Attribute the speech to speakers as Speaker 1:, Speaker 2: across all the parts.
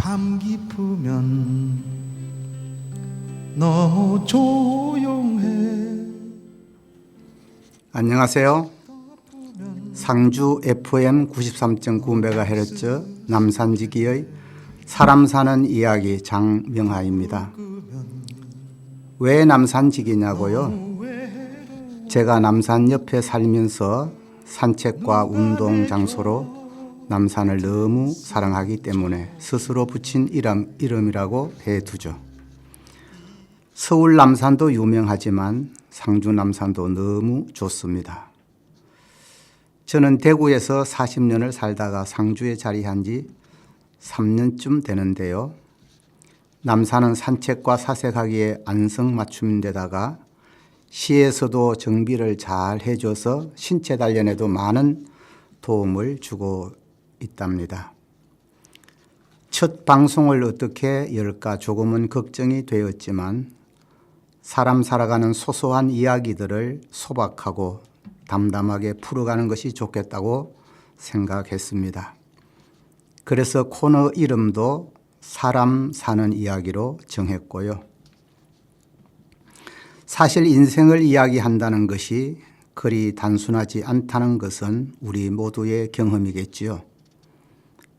Speaker 1: 밤 깊으면 너무 조용해.
Speaker 2: 안녕하세요. 상주 FM 93.9MHz 남산지기의 사람 사는 이야기 장명하입니다. 왜 남산지기냐고요? 제가 남산 옆에 살면서 산책과 운동 장소로 남산을 너무 사랑하기 때문에 스스로 붙인 이름이라고 해두죠. 서울 남산도 유명하지만 상주 남산도 너무 좋습니다. 저는 대구에서 40년을 살다가 상주에 자리한 지 3년쯤 되는데요. 남산은 산책과 사색하기에 안성맞춤인데다가 시에서도 정비를 잘 해줘서 신체 단련에도 많은 도움을 주고 있답니다. 첫 방송을 어떻게 열까 조금은 걱정이 되었지만 사람 살아가는 소소한 이야기들을 소박하고 담담하게 풀어가는 것이 좋겠다고 생각했습니다. 그래서 코너 이름도 사람 사는 이야기로 정했고요. 사실 인생을 이야기한다는 것이 그리 단순하지 않다는 것은 우리 모두의 경험이겠지요.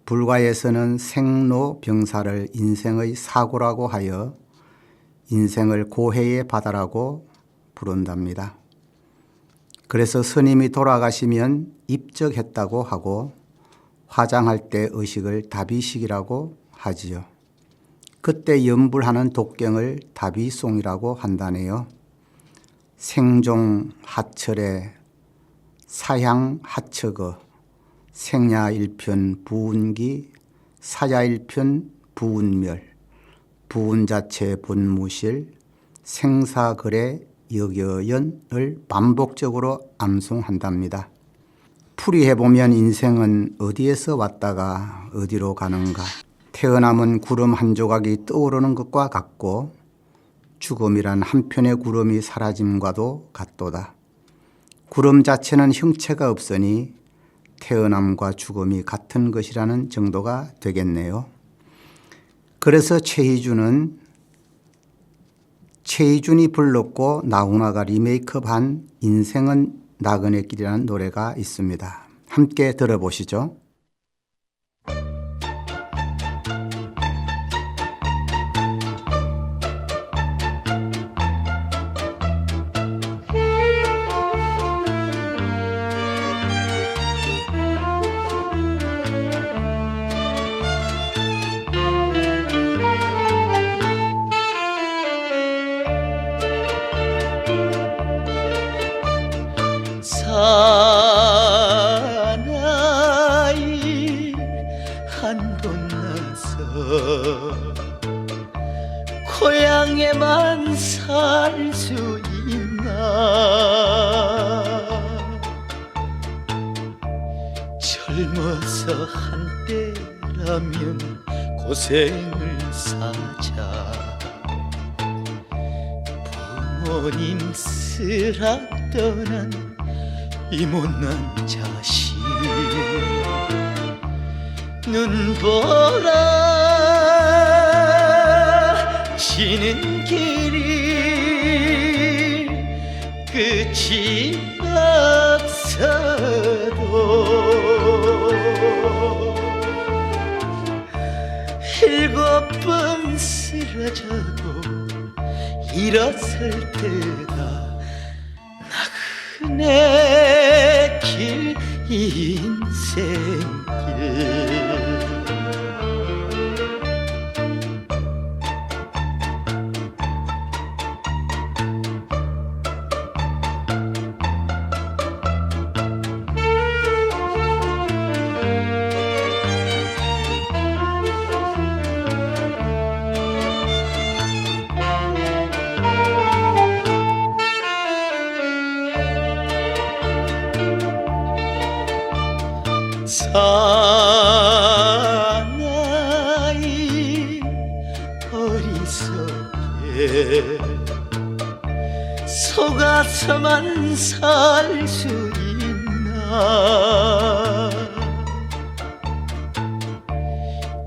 Speaker 2: 불가에서는 생로병사를 인생의 사고라고 하여 인생을 고해의 바다라고 부른답니다. 그래서 스님이 돌아가시면 입적했다고 하고 화장할 때 의식을 다비식이라고 하지요. 그때 염불하는 독경을 다비송이라고 한다네요. 생종 하철에 사향 하처거 생야일편 부운기 사야일편 부운멸 부운자체 본무실 생사거래 여겨연을 반복적으로 암송한답니다. 풀이해보면 인생은 어디에서 왔다가 어디로 가는가, 태어남은 구름 한 조각이 떠오르는 것과 같고 죽음이란 한 편의 구름이 사라짐과도 같도다. 구름 자체는 형체가 없으니 태어남과 죽음이 같은 것이라는 정도가 되겠네요. 그래서 최희준이 불렀고 나훈아가 리메이크한 인생은 나그네 길이라는 노래가 있습니다. 함께 들어보시죠.
Speaker 3: 사나이 한돈 나서 고향에만 살 수 있나. 젊어서 한때라면 고생을 사자. 부모님 쓰라 떠난 이 못난 자식 눈보라 지는 길이 끝이 없어도 일곱 번 쓰러져도 일어설 때다 나그네 길 인생길. 사나이 어리석게 속아서만 살 수 있나.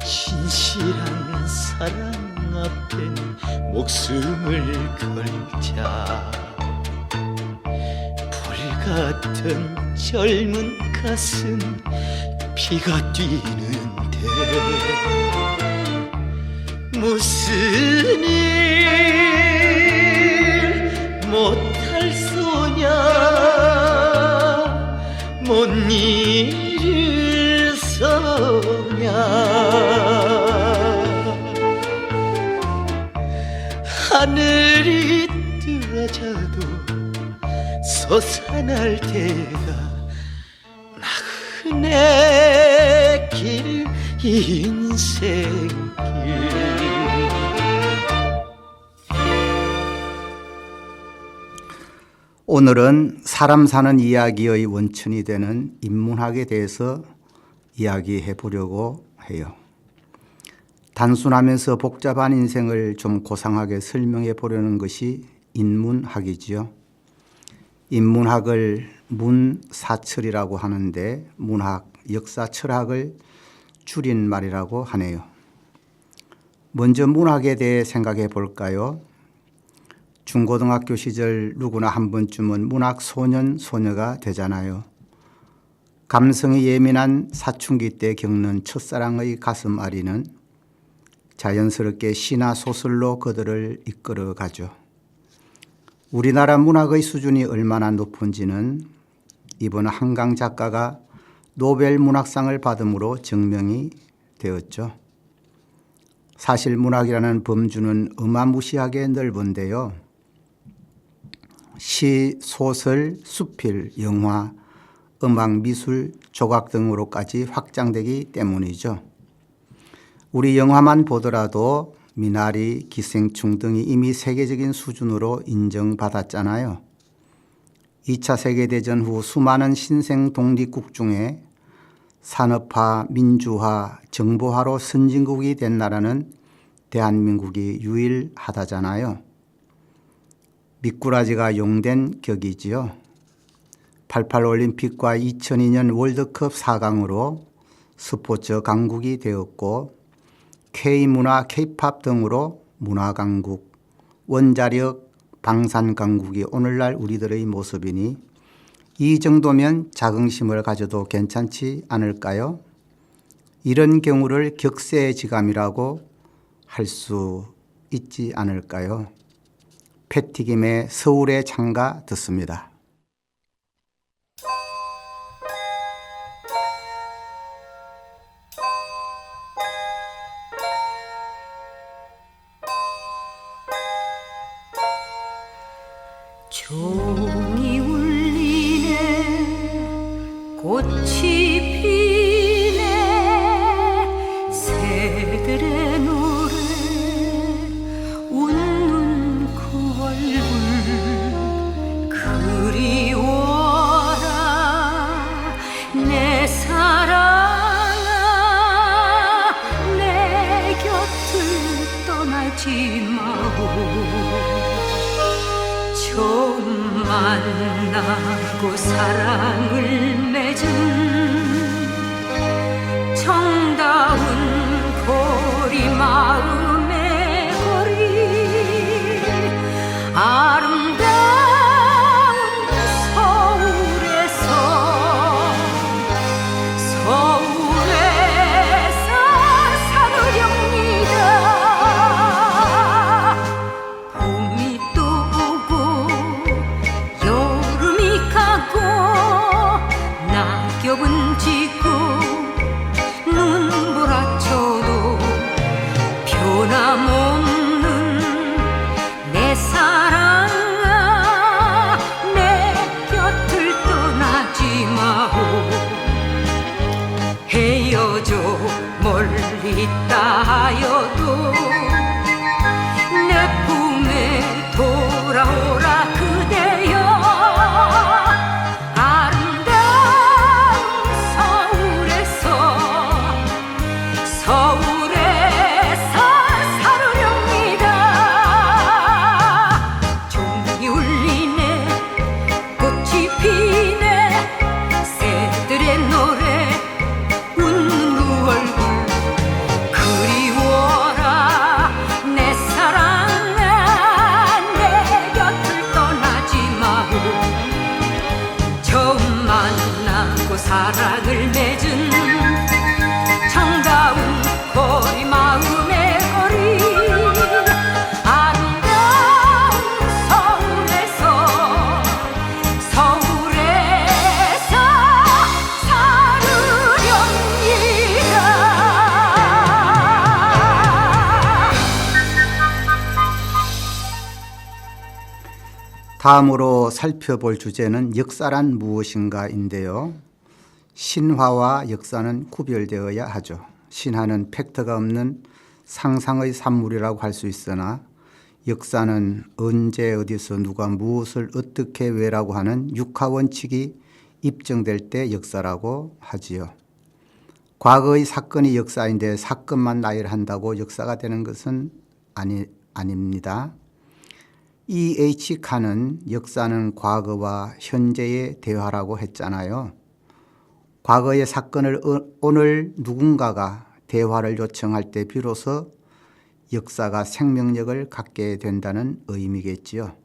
Speaker 3: 진심 진실한 사랑 앞엔 목숨을 걸자. 불같은 젊은 가슴 피가 뛰는데 무슨 일 못할 소냐, 뭔 일을 서냐. 하늘이 뜨거져도 솟아날 때가 나그네 길 인생길.
Speaker 2: 오늘은 사람 사는 이야기의 원천이 되는 인문학에 대해서 이야기해 보려고 해요. 단순하면서 복잡한 인생을 좀 고상하게 설명해 보려는 것이 인문학이지요. 인문학을 문사철이라고 하는데 문학, 역사, 철학을 줄인 말이라고 하네요. 먼저 문학에 대해 생각해 볼까요? 중고등학교 시절 누구나 한 번쯤은 문학 소년, 소녀가 되잖아요. 감성이 예민한 사춘기 때 겪는 첫사랑의 가슴 아리는 자연스럽게 시나 소설로 그들을 이끌어 가죠. 우리나라 문학의 수준이 얼마나 높은지는 이번 한강 작가가 노벨 문학상을 받음으로 증명이 되었죠. 사실 문학이라는 범주는 어마무시하게 넓은데요. 시, 소설, 수필, 영화, 음악, 미술, 조각 등으로까지 확장되기 때문이죠. 우리 영화만 보더라도 미나리, 기생충 등이 이미 세계적인 수준으로 인정받았잖아요. 2차 세계대전 후 수많은 신생 독립국 중에 산업화, 민주화, 정보화로 선진국이 된 나라는 대한민국이 유일하다잖아요. 미꾸라지가 용된 격이지요. 88 올림픽과 2002년 월드컵 4강으로 스포츠 강국이 되었고 K문화, K팝 등으로 문화강국, 원자력, 방산강국이 오늘날 우리들의 모습이니 이 정도면 자긍심을 가져도 괜찮지 않을까요? 이런 경우를 격세지감이라고 할 수 있지 않을까요? 패티김의 서울의 창가 듣습니다.
Speaker 4: 종이 울리네 꽃이 피네 새들의 노래 웃는 9월불 그리워라 내 사랑아 내 곁을 떠나지 마오. 처음 만나고 사랑을 맺은 정다운 거리 마음의 거리 아름다운 서울에서 살으렵니다. 봄이 또 오고 여름이 가고 낙엽은 지고 눈보라쳐도 변함없는 내 사랑아 내 곁을 떠나지 마오. 헤어져 멀리 있다 하여도 내 품에 돌아오라 그대여. 아름다운 서울에서 살으렵니다. 종이 울리네 꽃이 피네 새들의 노래 웃는 9월불 그리워
Speaker 2: 다음으로 살펴볼 주제는 역사란 무엇인가인데요. 신화와 역사는 구별되어야 하죠. 신화는 팩트가 없는 상상의 산물이라고 할 수 있으나 역사는 언제 어디서 누가 무엇을 어떻게 왜라고 하는 육하원칙이 입증될 때 역사라고 하지요. 과거의 사건이 역사인데 사건만 나열한다고 역사가 되는 것은 아닙니다. E.H. 칸은 역사는 과거와 현재의 대화라고 했잖아요. 과거의 사건을 오늘 누군가가 대화를 요청할 때 비로소 역사가 생명력을 갖게 된다는 의미겠지요.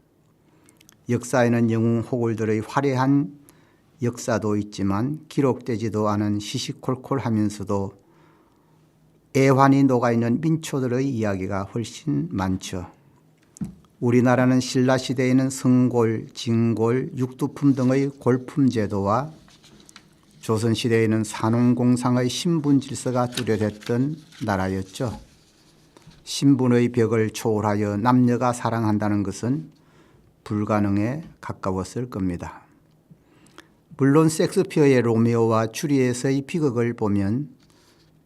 Speaker 2: 역사에는 영웅 호걸들의 화려한 역사도 있지만 기록되지도 않은 시시콜콜하면서도 애환이 녹아있는 민초들의 이야기가 훨씬 많죠. 우리나라는 신라시대에는 성골, 진골, 육두품 등의 골품 제도와 조선시대에는 산업공상의 신분 질서가 뚜렷했던 나라였죠. 신분의 벽을 초월하여 남녀가 사랑한다는 것은 불가능에 가까웠을 겁니다. 물론 섹스피어의 로미오와 주리엣의 비극을 보면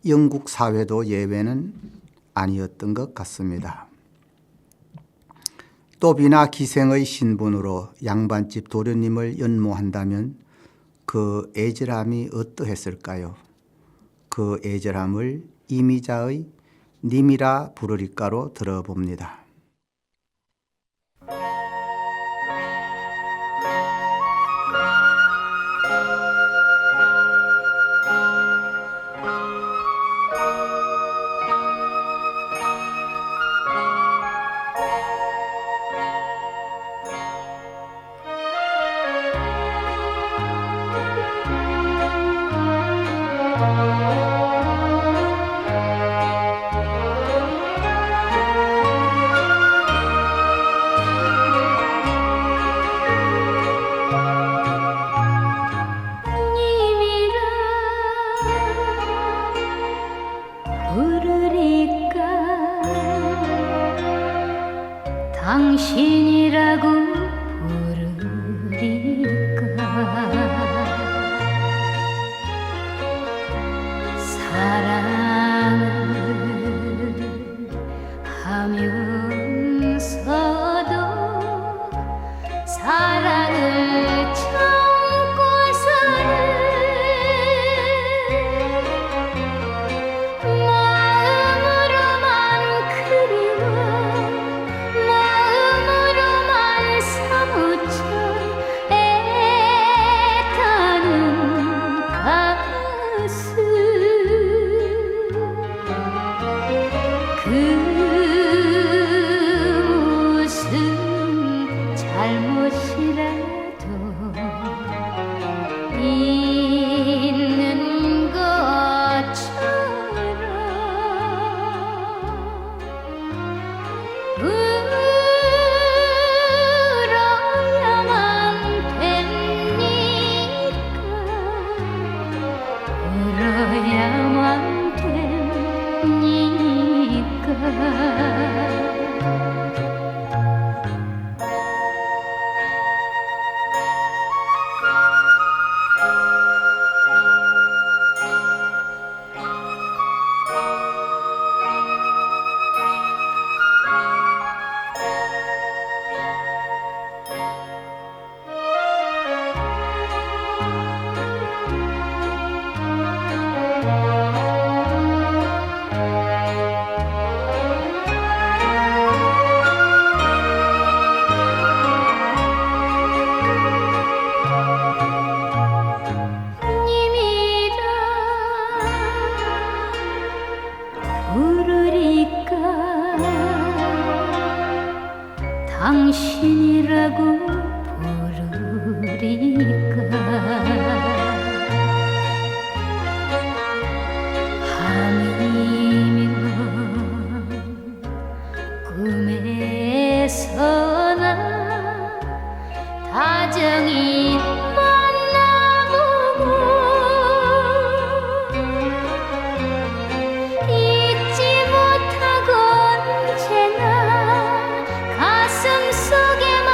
Speaker 2: 영국 사회도 예외는 아니었던 것 같습니다. 또비나 기생의 신분으로 양반집 도련님을 연모한다면 그 애절함이 어떠했을까요? 그 애절함을 이미자의 님이라 부르리까로 들어봅니다.
Speaker 4: 당신이라고 부르리까 사랑을 하면서도 사랑을 참고서는 마음으로만 그리워 있는 것처럼 울어야만 됩니까? 울어야만 됩니까? 당신이라고 부르리까 밤이면 꿈에서나 다정히 만나보고 잊지 못하고 언제나 가슴 속에만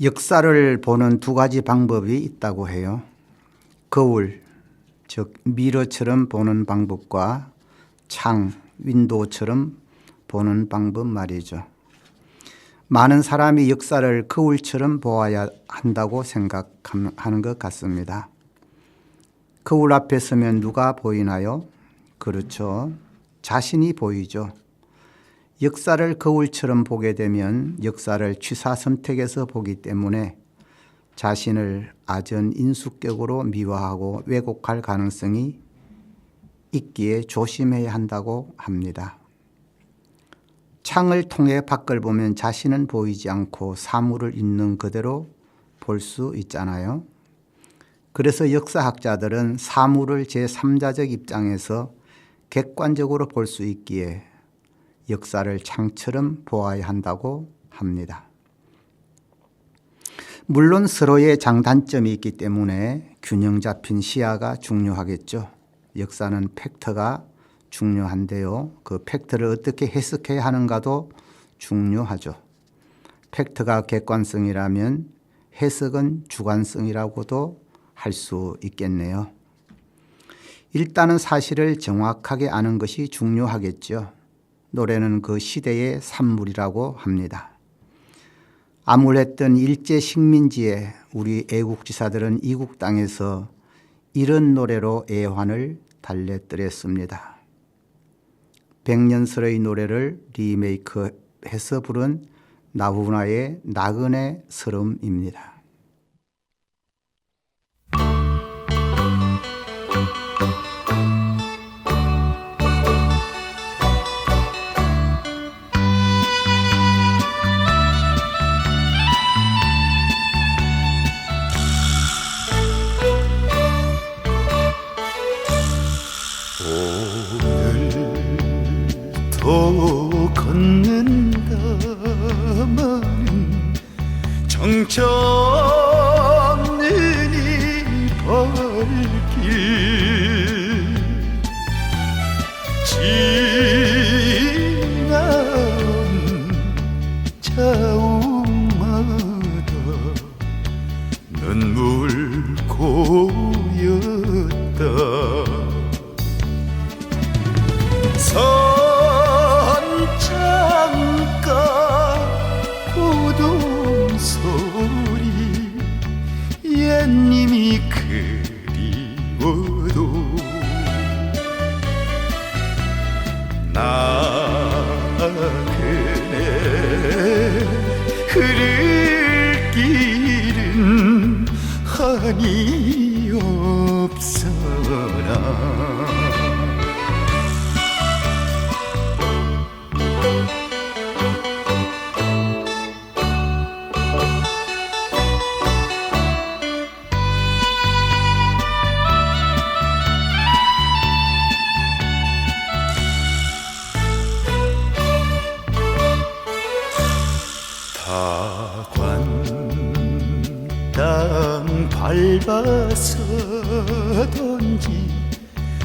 Speaker 2: 역사를 보는 두 가지 방법이 있다고 해요. 거울, 즉 미러처럼 보는 방법과 창, 윈도우처럼 보는 방법 말이죠. 많은 사람이 역사를 거울처럼 보아야 한다고 생각하는 것 같습니다. 거울 앞에 서면 누가 보이나요? 그렇죠. 자신이 보이죠. 역사를 거울처럼 보게 되면 역사를 취사선택해서 보기 때문에 자신을 아전인수격으로 미화하고 왜곡할 가능성이 있기에 조심해야 한다고 합니다. 창을 통해 밖을 보면 자신은 보이지 않고 사물을 있는 그대로 볼 수 있잖아요. 그래서 역사학자들은 사물을 제3자적 입장에서 객관적으로 볼 수 있기에 역사를 창처럼 보아야 한다고 합니다. 물론 서로의 장단점이 있기 때문에 균형 잡힌 시야가 중요하겠죠. 역사는 팩트가 중요한데요. 그 팩트를 어떻게 해석해야 하는가도 중요하죠. 팩트가 객관성이라면 해석은 주관성이라고도 할 수 있겠네요. 일단은 사실을 정확하게 아는 것이 중요하겠죠. 노래는 그 시대의 산물이라고 합니다. 암울했던 일제 식민지에 우리 애국지사들은 이국 땅에서 이런 노래로 애환을 달래뜨렸습니다. 100년설의 노래를 리메이크해서 부른 나훈아의 나그네 서름입니다.
Speaker 3: 오늘도 걷는다마는 정처 없는 이 발길 지나온 자욱마다 눈물 고였다. 선창가 고동소리 옛님이 그리워도 나그네 흐를 길은 한이 없어라. 땅 밟아서던지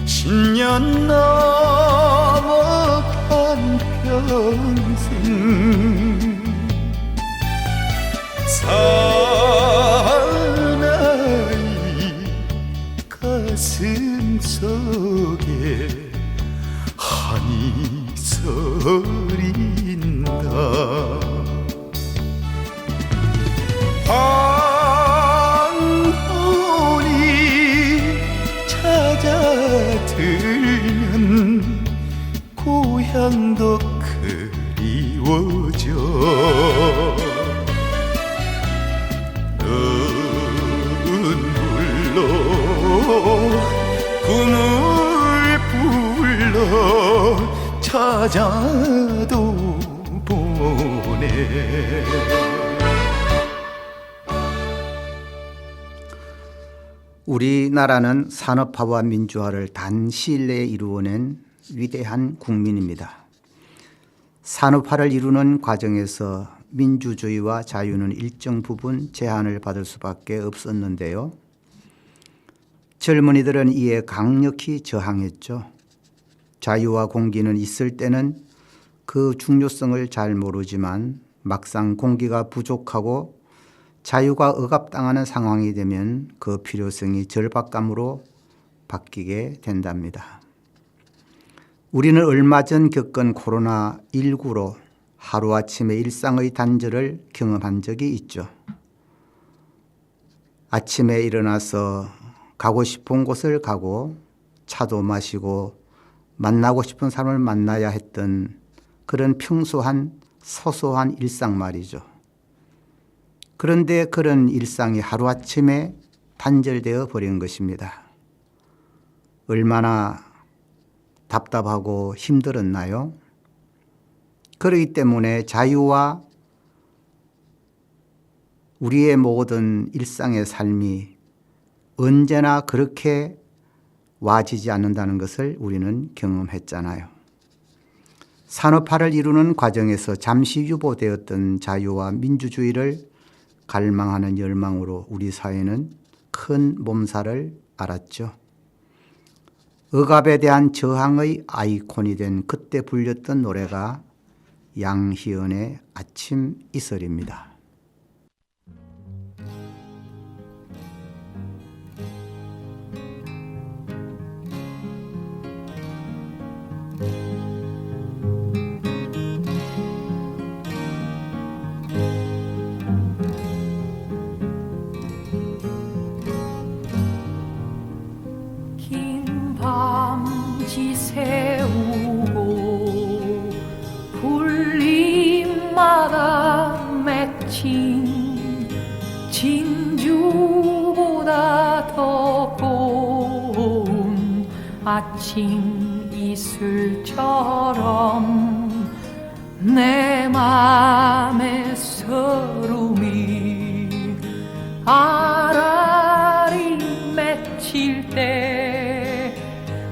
Speaker 3: 10년 넘어 한평생 사나이 가슴 속에 한이 서린다. 황혼이 찾아들면 고향도 그리워져. 눈물로 꿈을 불러 찾아도 보내.
Speaker 2: 우리나라는 산업화와 민주화를 단 시일 내에 이루어낸 위대한 국민입니다. 산업화를 이루는 과정에서 민주주의와 자유는 일정 부분 제한을 받을 수밖에 없었는데요. 젊은이들은 이에 강력히 저항했죠. 자유와 공기는 있을 때는 그 중요성을 잘 모르지만 막상 공기가 부족하고 자유가 억압당하는 상황이 되면 그 필요성이 절박감으로 바뀌게 된답니다. 우리는 얼마 전 겪은 코로나19로 하루아침에 일상의 단절을 경험한 적이 있죠. 아침에 일어나서 가고 싶은 곳을 가고 차도 마시고 만나고 싶은 사람을 만나야 했던 그런 평소한 소소한 일상 말이죠. 그런데 그런 일상이 하루아침에 단절되어 버린 것입니다. 얼마나 답답하고 힘들었나요? 그렇기 때문에 자유와 우리의 모든 일상의 삶이 언제나 그렇게 와지지 않는다는 것을 우리는 경험했잖아요. 산업화를 이루는 과정에서 잠시 유보되었던 자유와 민주주의를 갈망하는 열망으로 우리 사회는 큰 몸살을 앓았죠. 억압에 대한 저항의 아이콘이 된 그때 불렸던 노래가 양희은의 아침 이슬입니다.
Speaker 5: 밤지 새우고 불림마다 맺힌 진주보다 더 고운 아침 이슬처럼 내 맘의 서름이 아라리 맺힐 때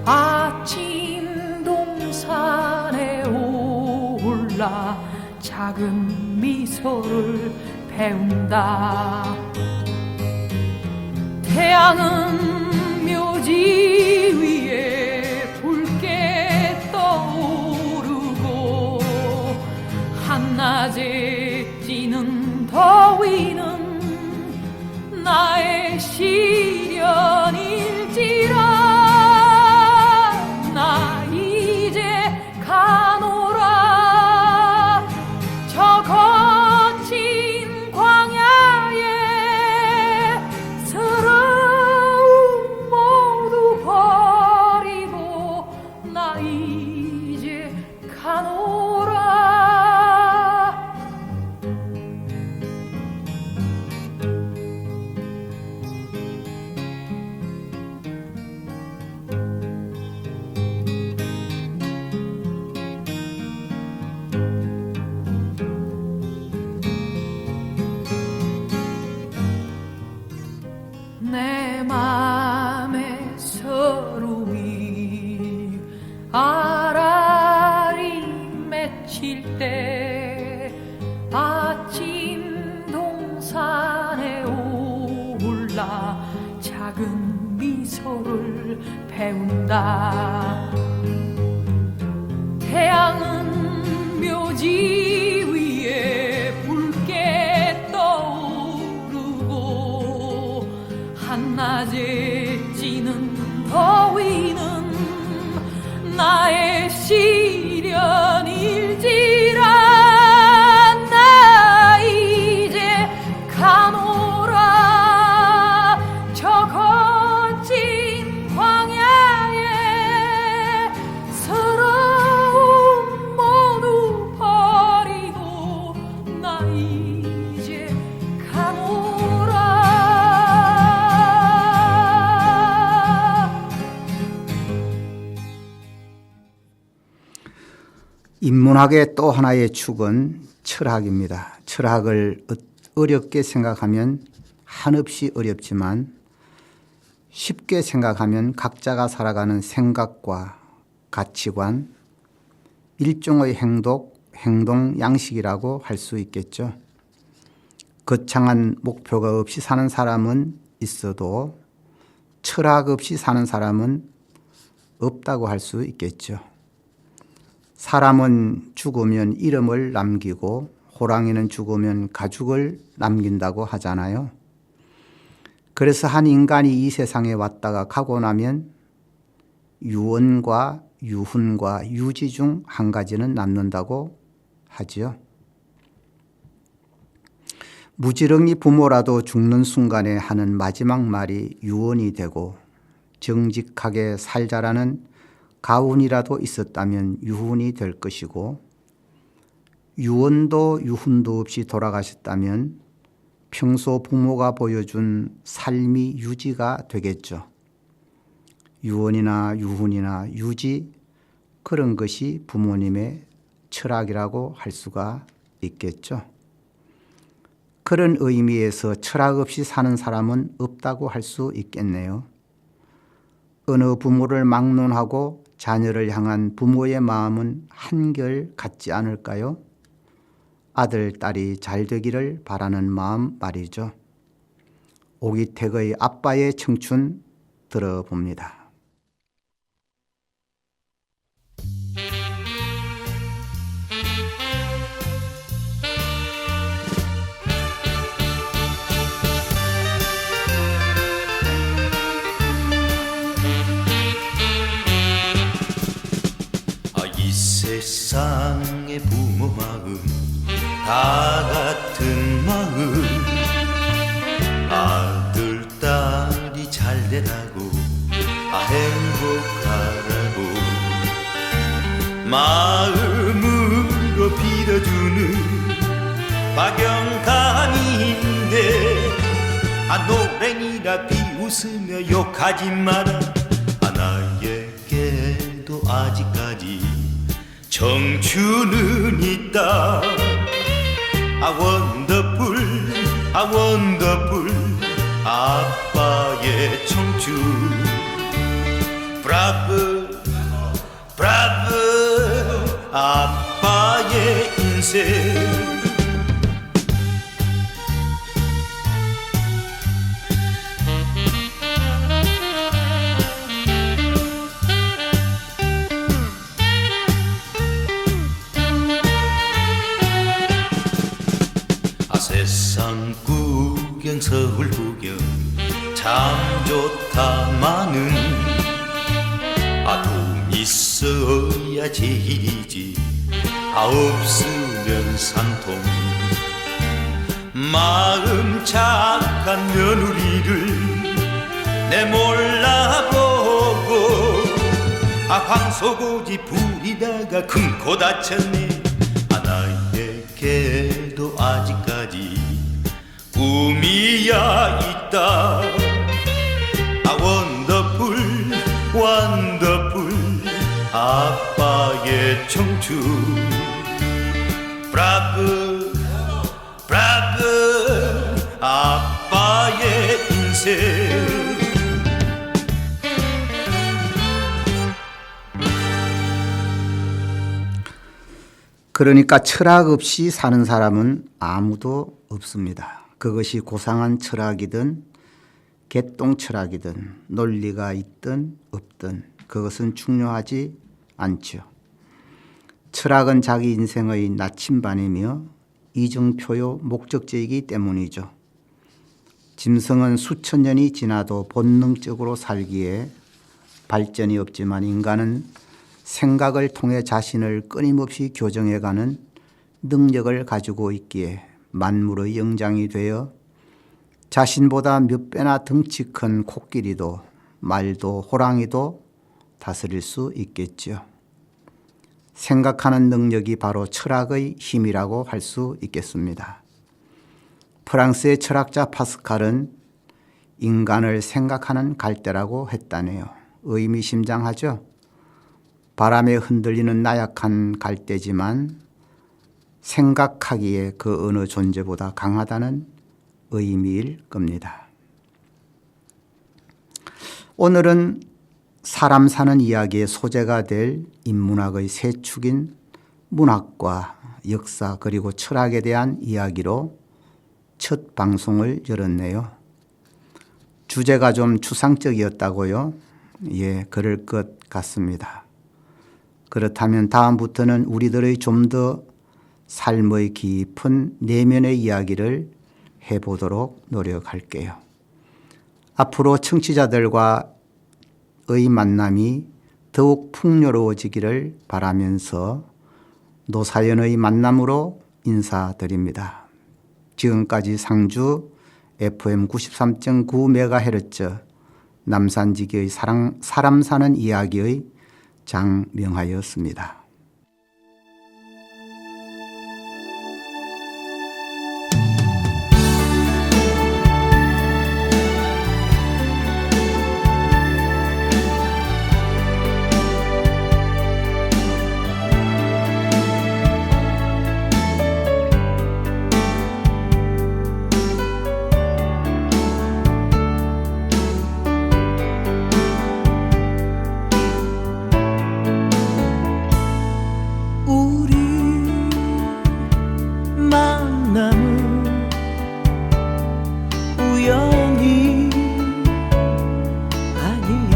Speaker 5: 아침 동산에 올라 작은 미소를 배운다. 태양은 묘지 위에 붉게 떠오르고 한낮에 찌는 더위는 나의 시련일지라. 나 이제 가노라 저 거친 광야에 서러움 모두 버리고 나 이제 가노라. 내 맘의 서름이 아라리 맺힐 때 아침 동산에 올라 작은 미소를 배운다. 태양은 묘지 위에 붉게 떠오르고 한낮에 찌는 더위는 나의 시련일지라. 나 이제 가노라 저 거친 광야에 서러움 모두 버리고 나 이제 가노라.
Speaker 2: 인문학의 또 하나의 축은 철학입니다. 철학을 어렵게 생각하면 한없이 어렵지만 쉽게 생각하면 각자가 살아가는 생각과 가치관, 일종의 행동 양식이라고 할 수 있겠죠. 거창한 목표가 없이 사는 사람은 있어도 철학 없이 사는 사람은 없다고 할 수 있겠죠. 사람은 죽으면 이름을 남기고 호랑이는 죽으면 가죽을 남긴다고 하잖아요. 그래서 한 인간이 이 세상에 왔다가 가고 나면 유언과 유훈과 유지 중 한 가지는 남는다고 하지요. 무지렁이 부모라도 죽는 순간에 하는 마지막 말이 유언이 되고, 정직하게 살자라는 가훈이라도 있었다면 유훈이 될 것이고, 유언도 유훈도 없이 돌아가셨다면 평소 부모가 보여준 삶이 유지가 되겠죠. 유언이나 유훈이나 유지, 그런 것이 부모님의 철학이라고 할 수가 있겠죠. 그런 의미에서 철학 없이 사는 사람은 없다고 할 수 있겠네요. 어느 부모를 막론하고 자녀를 향한 부모의 마음은 한결 같지 않을까요? 아들, 딸이 잘 되기를 바라는 마음 말이죠. 오기택의 아빠의 청춘 들어봅니다.
Speaker 3: 이 세상의 부모 마음 다 같은 마음, 아들 딸이 잘 되라고 행복하라고 마음으로 빌어주는 박영감인데, 노랭이라 비웃으며 욕하지 마라. 나에게도 아직까지 청춘은 있다. 원더풀 원더풀 아빠의 청춘. 브라브 브라브 아빠의 인생. 세상 구경 서울 구경 참 좋다마는 돈 있어야 제일이지 없으면 산통. 마음 착한 며느리를 내 몰라보고 황소고지 부리다가 큰 코 다쳤네. 나에게도 아직까지 꿈이야 있다. 원더풀 원더풀 아빠의 청춘. 브라브 브라브 아빠의 인생.
Speaker 2: 그러니까 철학 없이 사는 사람은 아무도 없습니다. 그것이 고상한 철학이든 개똥 철학이든 논리가 있든 없든 그것은 중요하지 않죠. 철학은 자기 인생의 나침반이며 이정표요 목적지이기 때문이죠. 짐승은 수천 년이 지나도 본능적으로 살기에 발전이 없지만, 인간은 생각을 통해 자신을 끊임없이 교정해가는 능력을 가지고 있기에 만물의 영장이 되어 자신보다 몇 배나 덩치 큰 코끼리도 말도 호랑이도 다스릴 수 있겠죠. 생각하는 능력이 바로 철학의 힘이라고 할 수 있겠습니다. 프랑스의 철학자 파스칼은 인간을 생각하는 갈대라고 했다네요. 의미심장하죠. 바람에 흔들리는 나약한 갈대지만 생각하기에 그 어느 존재보다 강하다는 의미일 겁니다. 오늘은 사람 사는 이야기의 소재가 될 인문학의 세 축인 문학과 역사 그리고 철학에 대한 이야기로 첫 방송을 열었네요. 주제가 좀 추상적이었다고요? 예, 그럴 것 같습니다. 그렇다면 다음부터는 우리들의 좀 더 삶의 깊은 내면의 이야기를 해보도록 노력할게요. 앞으로 청취자들과의 만남이 더욱 풍요로워지기를 바라면서 노사연의 만남으로 인사드립니다. 지금까지 상주 FM 93.9MHz 남산지기의 사람 사는 이야기의 장명하였습니다.
Speaker 1: 우연이 아니야.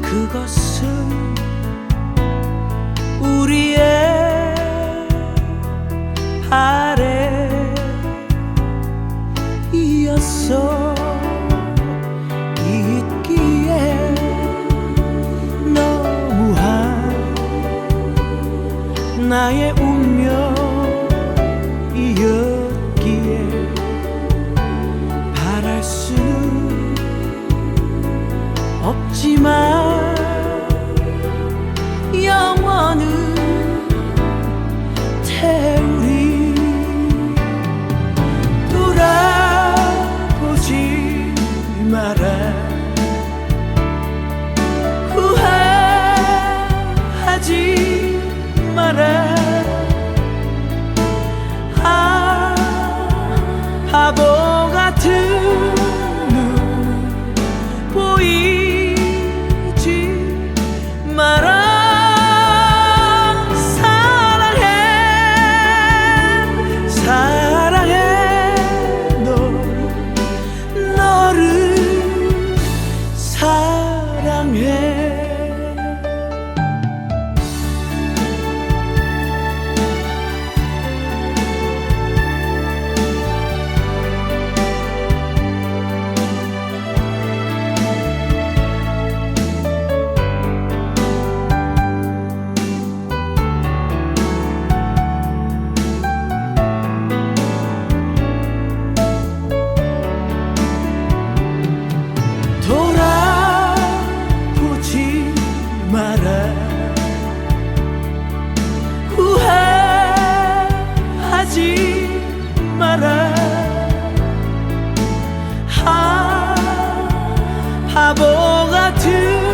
Speaker 1: 그것은 우리의 바램이었어. 있기에 너무한 나의 운명이었기에 바랄 수는 없지만 영원은 태우리. 돌아보지 마라. 후회하지 마라. 바보 같은 눈 보이지 마라. 사랑해 사랑해 너를 사랑해. 돌아보지 마라. 후회하지 마라. 바보 같은